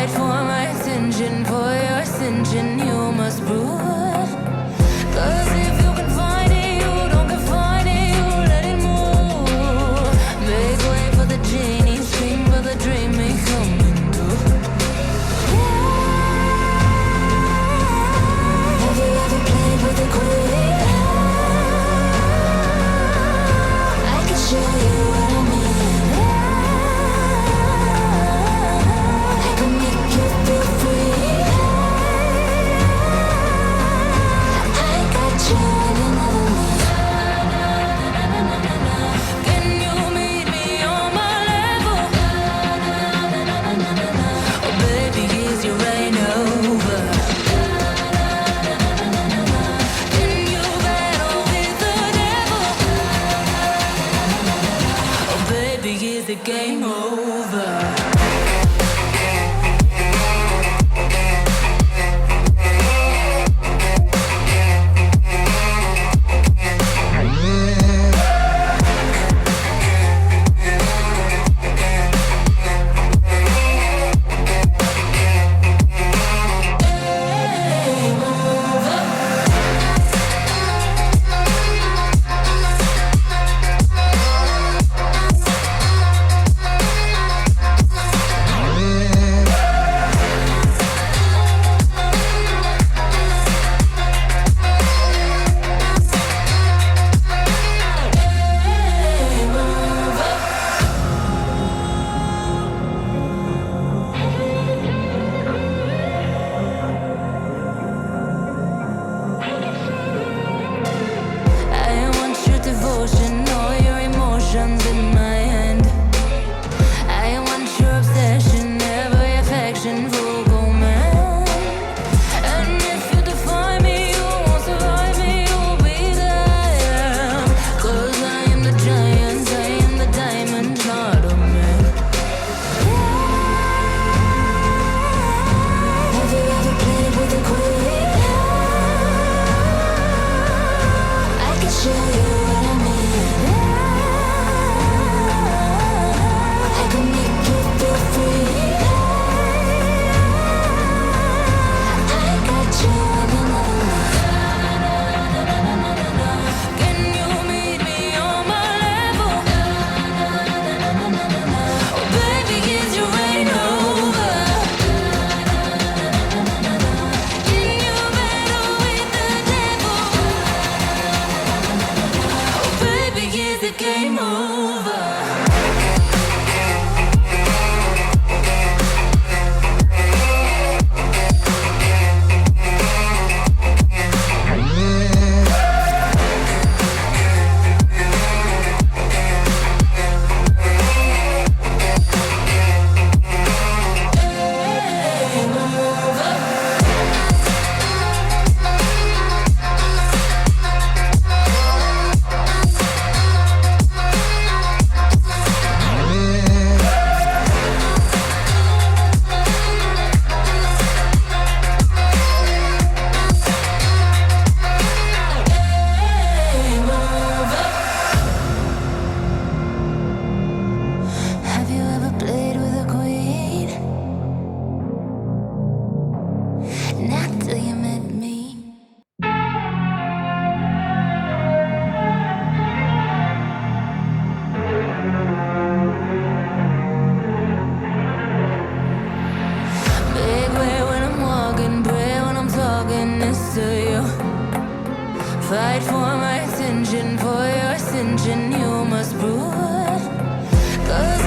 Fight for my attention, for your ascension, you must prove. 'Cause if you can find it, you don't confine it, you let it move. Make way for the genie, scream for the dream, may come into. Have you ever played with the queen? I can show you what I mean. I can make you feel free. I got you in another league. Can you meet me on my level? Oh baby, is your reign over? Can you battle with the devil? Oh baby, is the game over? I want your devotion, all your emotions in my hand. I want your obsession, every affection, full man. And if you define me, you won't survive me, you'll be there. 'Cause I am the giant, I am the diamond, not a man. Have you ever played with a queen? I can show you what I mean. I can make you feel free. I got you in another league. Can you meet me on my level? Oh baby, is your reign over? Can you battle with the devil? Oh baby, is the game over? Have you ever played with a queen? Not till you met me. Big way when I'm walking, pray when I'm talking this to you. Fight for my attention, for your ascension, you must prove. 'Cause